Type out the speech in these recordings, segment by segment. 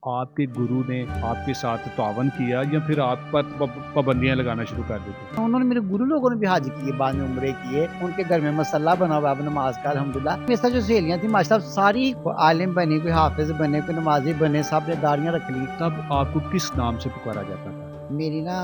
آپ کے गुरु ने आपके साथ तावन किया या फिर आप पर पाबंदियां लगाना शुरू कर दी थी? उन्होंने मेरे गुरु लोगों ने भी हज किए, बाद में उम्रे किए। उनके घर में मसल्ला बना हुआ है अब नमाज का अल्हम्दुलिल्लाह। मेरे साथ जो सहेलियां थी माशाल्लाह सारी आलिम बनी, कोई हाफिज बने, कोई नमाजी बने, सब ने दाढ़ियां रख ली। तब आपको किस नाम से पुकारा जाता था? मेरी ना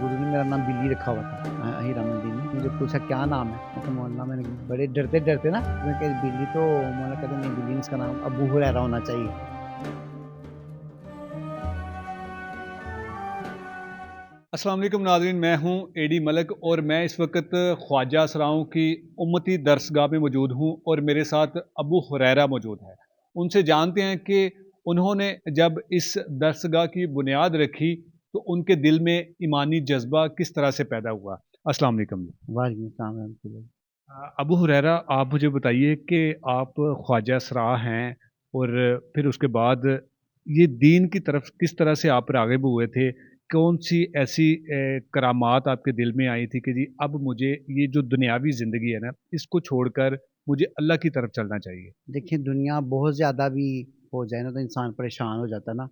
गुरु ने मेरा नाम बिल्ली रखा हुआ था हीरा मंडी में। मुझे पूछा क्या नाम है, मैं कहा मौलाना। मैंने बड़े डरते डरते ना मैं कहा बिल्ली, तो मौलाना कहते नहीं बिल्ली, इसका नाम अबू हुरैरा होना चाहिए। अस्सलाम वालेकुम नाज़रीन, मैं हूं एडी मलिक और मैं इस वक्त ख्वाजा सराओं की उम्मती दरसगाह में मौजूद हूं और मेरे साथ अबू हुरैरा मौजूद है। उनसे जानते हैं कि उन्होंने जब इस दरसगाह की बुनियाद रखी तो उनके दिल में ईमानी जज्बा किस तरह से पैदा हुआ। अस्सलाम वालेकुम। वालेकुम सलाम रहमतुल्लाह। अबू हुरैरा, आप मुझे बताइए कि आप ख्वाजा सरा हैं और फिर उसके बाद ये दीन की तरफ किस तरह से आप राग़िब हुए थे? कौन सी ऐसी करामात आपके दिल में आई थी कि जी अब मुझे ये जो दुनियावी ज़िंदगी है ना, इसको छोड़कर मुझे अल्लाह की तरफ चलना चाहिए? देखिए दुनिया बहुत ज़्यादा भी हो जाए ना तो इंसान परेशान हो जाता है ना।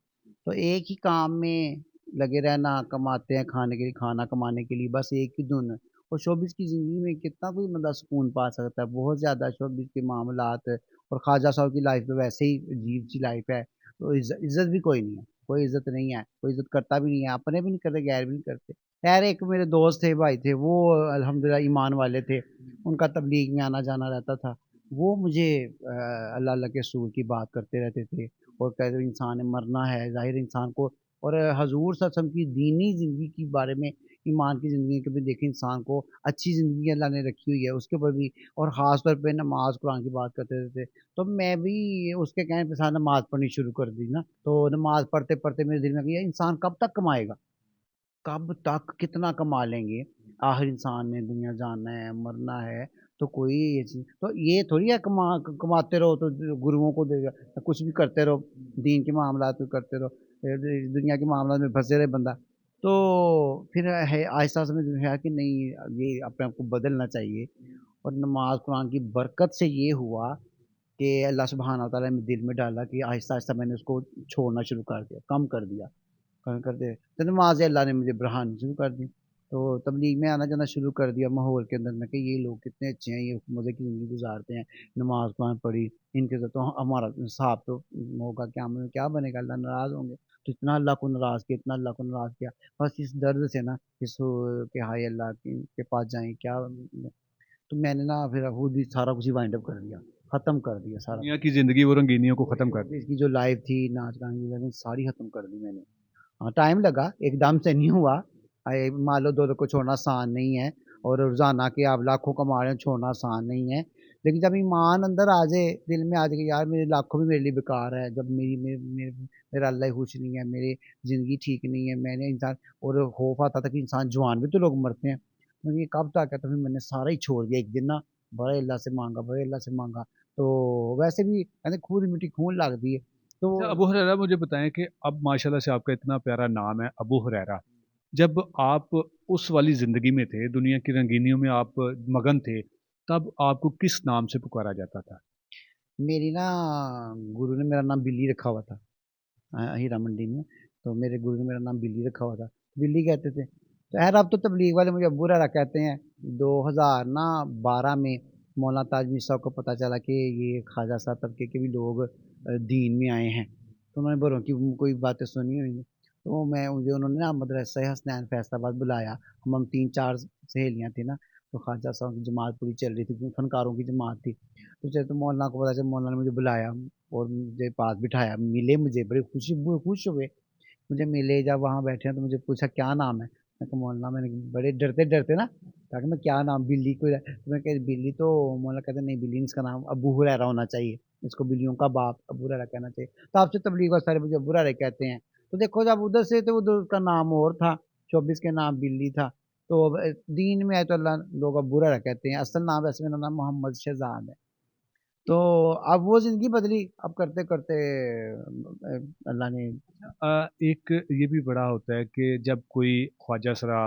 तो एक ही काम में लगे रहना, कमाते हैं खाने के लिए, खाना कमाने के लिए, बस एक ही धुन। और शोबिज़ की ज़िंदगी में कितना कोई बंदा सुकून पा सकता है, बहुत ज़्यादा शोबिज़ के मामलात। और ख्वाजा साहब की लाइफ तो वैसे ही अजीब-सी लाइफ है। तो इज़्ज़त भी कोई नहीं है, कोई इज़्ज़त नहीं है, कोई इज़्ज़त करता भी नहीं है, अपने भी नहीं करते, गैर भी नहीं करते। खैर एक मेरे दोस्त थे, भाई थे, वो अल्हम्दुलिल्लाह ईमान वाले थे, उनका तबलीग में आना-जाना रहता था। वो मुझे अल्लाह के रसूल की बात करते रहते थे और कहते थे इंसान ने मरना है, ज़ाहिर इंसान को। और हज़ूर सल्लल्लाहु अलैहि वसल्लम की दीनी ज़िंदगी के बारे में, ईमान की ज़िंदगी के भी देखें, इंसान को अच्छी ज़िंदगी अल्लाह ने रखी हुई है, उसके ऊपर भी। और ख़ास तौर पे नमाज़ कुरान की बात करते रहते थे। तो मैं भी उसके कहने पे साथ नमाज़ पढ़नी शुरू कर दी ना, तो नमाज़ पढ़ते-पढ़ते मेरे दिल में कि ये इंसान कब तक कमाएगा? कब तक कितना कमा लेंगे? आखिर इंसान ने दुनिया जाना है, मरना है, तो कोई ये चीज़ तो ये थोड़ी है कमाते रहो तो गुरुओं को देगा, कुछ भी करते रहो, दीन के मामलात में करते रहो, दुनिया के मामलात में फँसे रहे बंदा। तो फिर है आहिस्ता-आहिस्ता मुझे आया कि नहीं, ये अपने आप को बदलना चाहिए। और नमाज़ कुरान की बरकत से ये हुआ कि अल्लाह सुब्हानहू व तआला ने दिल में डाला कि आहिस्ता-आहिस्ता मैंने उसको छोड़ना शुरू कर दिया, कम कर दिया। करते तो नमाज़ें अल्लाह ने मुझे बढ़ानी शुरू कर दी। तो तबलीग में आना-जाना शुरू कर दिया माहौल के अंदर। मैं कहा ये लोग कितने अच्छे हैं, ये मज़े की ज़िंदगी गुज़ारते हैं, नमाज़ कुरान पढ़ी, इनके साथ तो हमारा हिसाब तो होगा क़यामत में, क्या बनेगा, अल्लाह नाराज़ होंगे। तो इतना अल्लाह को नाराज़ किया, इतना अल्लाह को नाराज़ किया। बस इस दर्द से ना, कि हाय अल्लाह के पास जाएँ क्या। तो मैंने ना फिर खुद ही सारा कुछ ही वाइंड अप कर दिया, ख़त्म कर दिया सारा दुनिया कुछ। की ज़िंदगी वो रंगीनियों को ख़त्म कर दी। इसकी जो लाइफ़ थी, नाच-गाने की लाइफ़ सारी ख़त्म कर दी मैंने। हाँ, टाइम लगा, एकदम से नहीं हुआ। मान लो 2-2 को छोड़ना आसान नहीं है। और रोज़ाना के आप लाखों कमा रहे हो, छोड़ना आसान नहीं है। लेकिन जब ईमान अंदर आ जाए, दिल में आ जाए कि यार मेरे लाखों भी मेरे लिए बेकार है, जब मेरी मे मे मेरा अल्लाह ही खुश नहीं है, मेरी ज़िंदगी ठीक नहीं है, मैंने इंसान। और खौफ आता था कि इंसान जवान भी तो लोग मरते हैं। तो ये कब तक है, तो फिर मैंने सारा ही छोड़ दिया एक दिन ना, बड़े अल्लाह से माँगा, बड़े अल्लाह से माँगा। तो वैसे भी कहते खून मिट्टी खून लगदी है। तो अच्छा अबू हुरैरा, मुझे बताएं कि अब माशाल्लाह से आपका इतना प्यारा नाम है अबू हुरैरा। जब आप उस वाली ज़िंदगी में थे, दुनिया की रंगीनियों में आप मगन थे, तब आपको किस नाम से पुकारा जाता था? मेरी ना गुरु ने मेरा नाम बिल्ली रखा हुआ था हीरा मंडी में। तो मेरे गुरु ने मेरा नाम बिल्ली रखा हुआ था, बिल्ली कहते थे। तो खैर अब तो तबलीग वाले मुझे अब्बू रहरा कहते हैं। 2012 में मौलाना ताजमी साहब को पता चला कि ये ख्वाजा साहब तबके के भी लोग दीन में आए हैं। तो उन्होंने बड़ों की कोई बातें सुनी हुई। तो मैं मुझे उन्होंने ना मदरसा हसनैन फैसलाबाद बुलाया। हम 3-4 सहेलियाँ थी ना, तो ख्वाजा साहब की जमात पूरी चल रही थी, फनकारों की जमात थी। तो जब तो मौलाना को पता चला, मौलाना ने मुझे बुलाया और मुझे पास बिठाया, मिले मुझे, बड़ी खुश हुए। मुझे मिले, जब वहाँ बैठे हैं तो मुझे पूछा क्या नाम है? मैं कहा मौलाना। मैंने बड़े डरते-डरते ना कहा कि मैं क्या नाम, बिल्ली को। तो मैं कहा बिल्ली, तो मौलाना कहते नहीं बिल्ली नहीं, इसका नाम अबू हुरैरा होना चाहिए, इसको बिल्लियों का बाप अबू हुरैरा कहना चाहिए। तो आपसे तबलीग वाले सारे मुझे अबू हुरैरा कहते हैं। तो देखो जब उधर से, तो उधर उसका नाम और था, 24 के नाम बिल्ली था। तो अब दीन में आए तो अल्लाह लोग अबू हुरैरा कहते हैं। असल नाम वैसे मेरा नाम मोहम्मद शहज़ाद है। तो अब वो ज़िंदगी बदली, अब करते-करते अल्लाह ने। एक ये भी बड़ा होता है कि जब कोई ख्वाजा सरा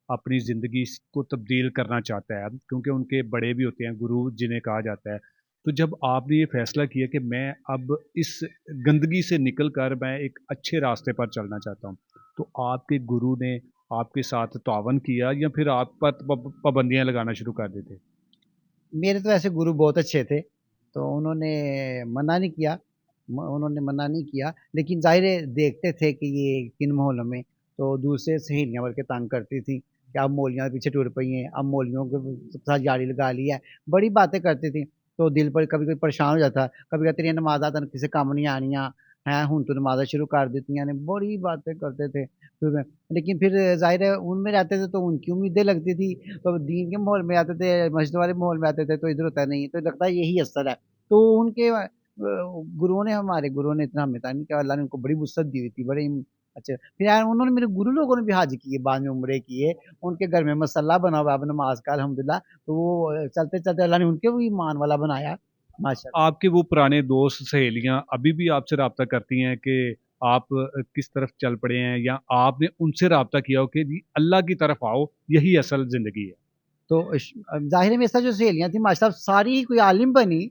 अपनी ज़िंदगी को तब्दील करना चाहता है, क्योंकि उनके बड़े भी होते हैं, गुरु जिन्हें कहा जाता है, تو جب आपने ये फैसला किया कि मैं अब इस गंदगी से निकल कर मैं एक अच्छे रास्ते पर चलना चाहता हूँ, तो आपके गुरु ने आपके साथ तावन किया या फिर आप पर पाबंदियाँ लगाना शुरू कर देते? मेरे तो ऐसे गुरु बहुत अच्छे थे, तो उन्होंने मना नहीं किया उन्होंने मना नहीं किया, लेकिन ज़ाहिर है देखते थे कि ये किन माहौलों में, तो दूसरे सहेलियाँ बल्कि तंग करती थी कि अब मौलवियों के पीछे टुर पई हैं, अब मौलवियों के साथ यारी लगा ली है, बड़ी बातें करती थी। तो दिल पर कभी कोई परेशान हो जाता, कभी कहती तेरियां नमाज़ां तैनूं किसे कम नहीं आनियां, हैं हुण तूं नमाज़ां शुरू कर दित्तियां ने, बड़ी बातें करते थे। लेकिन फिर ज़ाहिर है उनमें रहते थे तो उनकी उम्मीदें लगती थी, तो दीन के माहौल में आते थे, मस्जिद वाले माहौल में आते थे तो इधर होता नहीं, तो लगता है यही असर है। तो उनके गुरुओं ने हमारे गुरुओं ने इतना हमें नहीं किया, अल्लाह ने उनको बड़ी वुसअत दी हुई थी, बड़े अच्छे। फिर यार उन्होंने मेरे गुरु लोगों ने भी हज किए, बाद में उम्रे किए, उनके घर में मसल्ला बना हुआ है अब नमाज का अल्हम्दुलिल्लाह, तो वो चलते-चलते अल्लाह ने उनको भी ईमान वाला बनाया, माशाअल्लाह। आपके वो पुराने दोस्त सहेलियां अभी भी आपसे रब्ता करती हैं कि आप किस तरफ चल पड़े हैं, या आपने उनसे रब्ता किया हो कि जी अल्लाह की तरफ आओ, यही असल ज़िंदगी है? तो ज़ाहिर है मेरे साथ जो सहेलियाँ थी माशाअल्लाह सारी ही कोई आलिम बनी,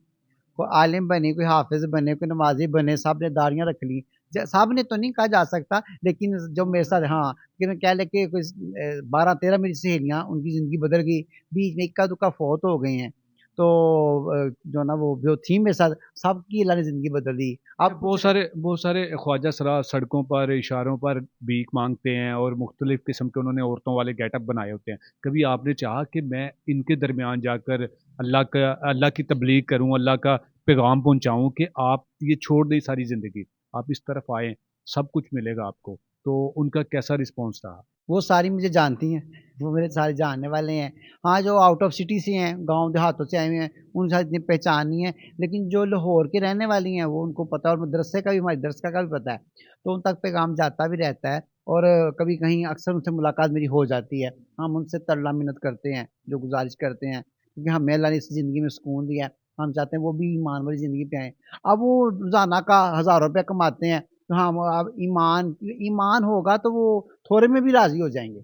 कोई हाफ़िज़ बने, कोई नमाज़ी बने, सब ने दाढ़ियाँ रख ली। सब ने तो नहीं कहा जा सकता, लेकिन जो मेरे साथ हाँ, कि कह लें कि कुछ 12-13 मेरी सहेलियाँ उनकी ज़िंदगी बदल गई, बीच में इक्का-दुक्का फ़ौत हो गए हैं। तो जो ना वो जो थी मेरे साथ, सबकी अल्लाह ने ज़िंदगी बदल दी। अच्छा, अब कुछ बहुत सारे ख्वाजा सरा सड़कों पर इशारों पर भीख मांगते हैं और मुख्तलिफ किस्म के उन्होंने औरतों वाले गेटअप बनाए होते हैं। कभी आपने चाहा कि मैं इनके दरमियान जाकर अल्लाह की तबलीग करूं, अल्लाह का पैगाम पहुंचाऊं कि आप ये छोड़ दें सारी ज़िंदगी, आप इस तरफ आएँ, सब कुछ मिलेगा आपको। तो उनका कैसा रिस्पॉन्स रहा? वो सारी मुझे जानती हैं, वो मेरे सारे जानने वाले हैं। हाँ, जो आउट ऑफ सिटी से हैं, गाँव देहातों से आए हुए हैं, उनके साथ इतनी पहचान नहीं है, लेकिन जो लाहौर की रहने वाली हैं, वो उनको पता है और मदरसे का भी हमारे दरस का भी पता है, तो उन तक पैगाम जाता भी रहता है और कभी कहीं अक्सर उनसे मुलाकात मेरी हो जाती है। हम उनसे तरला मिन्नत करते हैं, जो गुज़ारिश करते हैं, क्योंकि हमें अल्लाह ने इस ज़िंदगी में सुकून दिया है, हम चाहते हैं वो भी ईमान वाली ज़िंदगी पे आएँ। अब वो रोज़ाना का हज़ारों रुपया कमाते हैं, तो हम अब ईमान ईमान होगा तो वो थोड़े में भी राज़ी हो जाएँगे।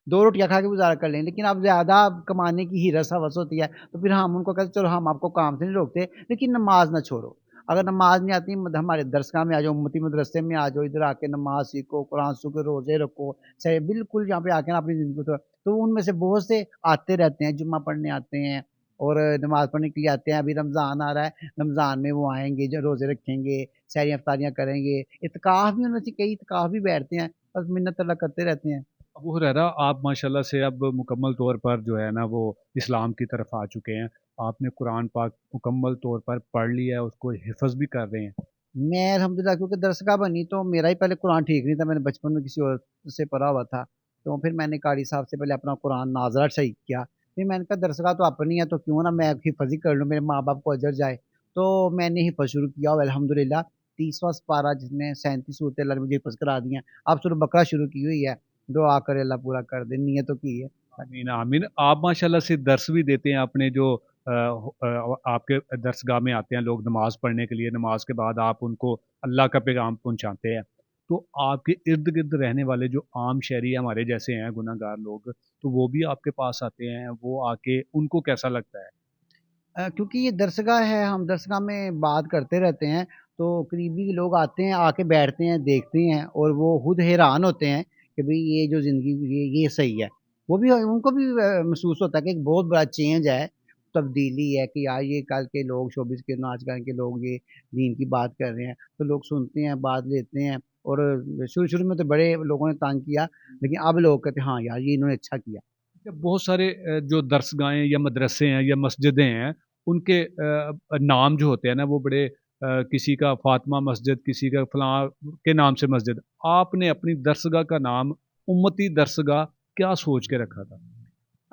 2 रोटियाँ खा के गुज़ारा कर लेंगे, लेकिन अब ज़्यादा कमाने की ही रस-हवस होती है, तो फिर हम उनको कहते चलो हम आपको काम से नहीं रोकते, लेकिन नमाज़ ना छोड़ो। अगर नमाज़ नहीं आती हमारे दरसगाह में आ जाओ, उम्मती मदरसे में आ जाओ, इधर आके नमाज़ सीखो, कुरान सीखो, रोज़े रखो, चाहे बिल्कुल यहाँ पे आके ना अपनी ज़िंदगी को तो उनमें से बहुत से आते रहते हैं, जुम्मा पढ़ने आते हैं और नमाज़ पढ़ने के लिए आते हैं। अभी रमज़ान आ रहा है, रमज़ान में वो आएँगे, जो रोज़े रखेंगे, सहरियाँ इफ्तारियाँ करेंगे, इत्काफ़ भी उनमें से कई इत्काफ़ भी बैठते हैं, बस मिन्नत अल्लाह करते रहते हैं। अबू हुरैरा, आप माशाल्लाह से अब मुकम्मल तौर पर जो है ना वो इस्लाम की तरफ आ चुके हैं। आपने कुरान पाक मुकम्मल तौर पर पढ़ लिया है, उसको हिफ़्ज़ भी कर रहे हैं। मैं अल्हम्दुलिल्लाह क्योंकि दरसगाह बनी तो मेरा ही पहले कुरान ठीक नहीं था, मैंने बचपन में किसी और से पढ़ा हुआ था। तो फिर मैंने कारी साहब से पहले अपना कुरान नाज़रा सही किया। फिर मैंने कहा दरसगाह तो अपनी है तो क्यों ना मैं हिफ़्ज़ ही कर लूँ, मेरे माँ-बाप को अजर जाए। तो मैंने हिफ़्ज़ शुरू किया और अल्हम्दुलिल्लाह 30वां पारा जिसमें 37 सूरतें अल्लाह ने मुझे हिफ़्ज़ करा दी हैं। अब सूरह बकरा शुरू की हुई है, दुआ करे अल्लाह पूरा कर दे, नियत तो की है। आमीन, आमीन। आप माशाल्लाह से दर्स भी देते हैं अपने जो आपके दरसगाह में आते हैं लोग नमाज़ पढ़ने के लिए, नमाज़ के बाद आप उनको अल्लाह का पैगाम पहुँचाते हैं। तो आपके इर्द-गिर्द रहने वाले जो आम शहरी हमारे जैसे हैं गुनहगार लोग, तो वो भी आपके पास आते हैं, वो आके उनको कैसा लगता है? क्योंकि ये दरसगाह है, हम दरसगाह में बात करते रहते हैं, तो करीबी लोग आते हैं, आके बैठते हैं, देखते हैं और वो खुद हैरान होते हैं कि भई ये जो ज़िंदगी ये सही है। वो भी उनको भी महसूस होता है कि एक बहुत बड़ा चेंज है, तब्दीली है कि यार ये कल के लोग शोबिज़ के आजकल के लोग ये दीन की बात कर रहे हैं, तो लोग सुनते हैं, बात लेते हैं और शुरू-शुरू में तो बड़े लोगों ने तंग किया, लेकिन अब लोग कहते हैं, हाँ यार, ये इन्होंने अच्छा किया। बहुत सारे जो दरसगाहें या मदरसे हैं या मस्जिदें हैं, उनके नाम जो होते हैं ना वो बड़े किसी का फ़ातिमा मस्जिद, किसी का फ़लाँ के नाम से मस्जिद। आपने अपनी दरसगाह का नाम उम्मती दरसगाह क्या सोच के रखा था?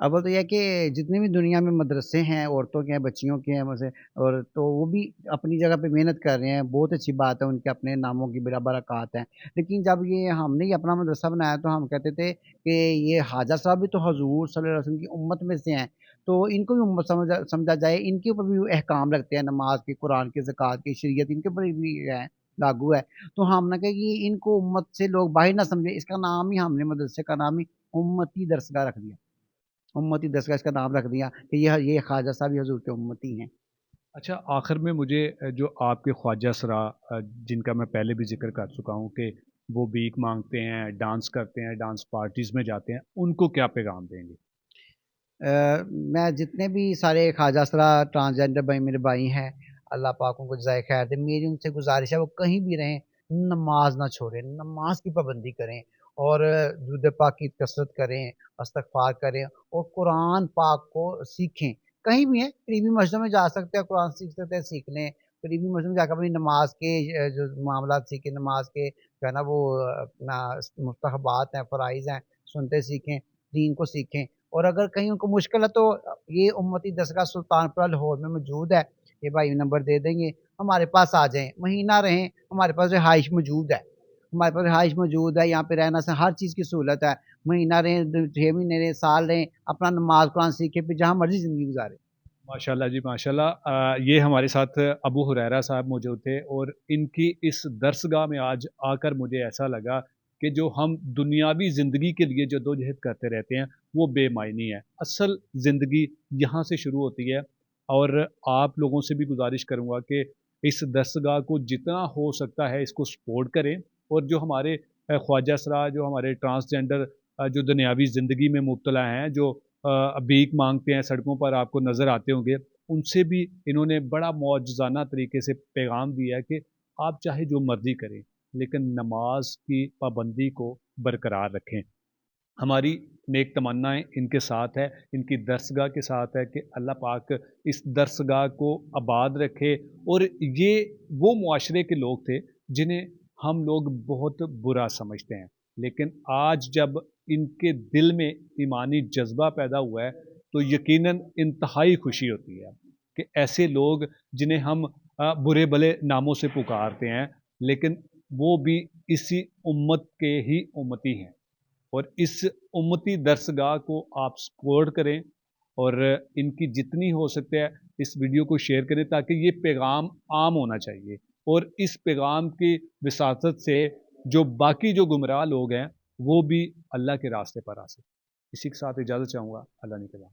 अव्वल तो ये है कि जितनी भी दुनिया में मदरसे हैं, औरतों के हैं, बच्चियों के हैं वैसे और तो वो भी अपनी जगह पे मेहनत कर रहे हैं, बहुत अच्छी बात है, उनके अपने नामों की बराबरकत है। लेकिन जब ये हमने ही अपना मदरसा बनाया तो हम कहते थे कि ये हाजा साहब भी तो हज़ूर सल्लल्लाहु अलैहि वसल्लम की उम्मत में से हैं, तो इनको भी उम्मत समझा समझा जाए, इनके ऊपर भी अहकाम लगते हैं नमाज के, कुरान के, ज़कात की, शरीयत इनके ऊपर भी है, लागू है। तो हमने कहा कि इनको उम्मत से लोग बाहर ना समझें, इसका नाम ही हमने मदरसे का नाम ही उम्मती दरसगाह रख दिया। उम्मती दरगाह इसका नाम रख दिया कि ये ख्वाजा साहब ये हज़ूर के उम्मती हैं। अच्छा, आखिर में मुझे जो आपके ख्वाजा सरा जिनका मैं पहले भी ज़िक्र कर चुका हूँ कि वो भीख माँगते हैं, डांस करते हैं, डांस पार्टीज़ में जाते हैं, उनको क्या पैगाम देंगे? मैं जितने भी सारे ख्वाजा असरा ट्रांसजेंडर भाई मेरे भाई हैं, अल्लाह पाक उनको जज़ाए खैर दे। मेरी उनसे गुज़ारिश है वो कहीं भी रहें, नमाज़ ना छोड़ें, नमाज़ की पाबंदी करें और दुरूद पाक की कसरत करें, इस्तिग़फ़ार करें और कुरान पाक को सीखें। कहीं भी हैं, करीबी मस्जिदों में जा सकते हैं, कुरान सीख सकते हैं, सीख लें। करीबी मस्जिद में जाकर अपनी नमाज़ के जो मामलात सीखें, नमाज़ के जो है ना वो अपना मुस्तहबात हैं, फ़राइज़ हैं, सुनते सीखें, दीन को सीखें। और अगर कहीं उनको मुश्किल है तो ये उम्मती दरगाह सुल्तानपुर लाहौर में मौजूद है, ये भाई नंबर दे देंगे, हमारे पास आ जाएँ, महीना रहें, हमारे पास रिहाइश मौजूद है। हमारे पास रिहाइश मौजूद है, यहाँ पे रहना से हर चीज़ की सहूलत है। महीना रहें, 6 महीने रहें, साल रहें, अपना नमाज़ कुरान सीखें, फिर जहाँ मर्ज़ी ज़िंदगी गुज़ारें। माशाल्लाह जी, माशाल्लाह। ये हमारे साथ अबू हुरैरा साहब मौजूद थे और इनकी इस दरसगाह में आज आकर मुझे ऐसा लगा कि जो हम दुनियावी ज़िंदगी के लिए जद्दोजहद करते रहते हैं, वो बेमायनी है। असल ज़िंदगी यहाँ से शुरू होती है और आप लोगों से भी गुज़ारिश करूँगा कि इस दरसगाह को जितना हो सकता है इसको सपोर्ट करें और जो हमारे ख्वाजा असरा, जो हमारे ट्रांसजेंडर जो दुनियावी ज़िंदगी में मुब्तला हैं, जो भीख मांगते हैं सड़कों पर आपको नज़र आते होंगे, उनसे भी इन्होंने बड़ा मौजज़ाना तरीके से पैगाम दिया है कि आप चाहे जो मर्ज़ी करें, लेकिन नमाज की पाबंदी को बरकरार रखें। हमारी नेक तमन्नाएँ इनके साथ है, इनकी दरसगाह के साथ है कि अल्लाह पाक इस दरसगाह को आबाद रखे और ये वो मुआशरे के लोग थे जिन्हें हम लोग बहुत बुरा समझते हैं। लेकिन आज जब इनके दिल में ईमानी जज़्बा पैदा हुआ है, तो यकीनन इंतहाई खुशी होती है कि ऐसे लोग जिन्हें हम बुरे-भले नामों से पुकारते हैं, लेकिन वो भी इसी उम्मत के ही उम्मती हैं। और इस उम्मती दरसगाह को आप सपोर्ट करें और इनकी जितनी हो सकता है इस वीडियो को शेयर करें ताकि ये पैगाम आम होना चाहिए और इस पैगाम की विसासत से जो बाकी जो गुमराह लोग हैं वो भी अल्लाह के रास्ते पर आ सकें। इसी के साथ इजाज़त चाहूँगा। अल्लाह ने के बाद।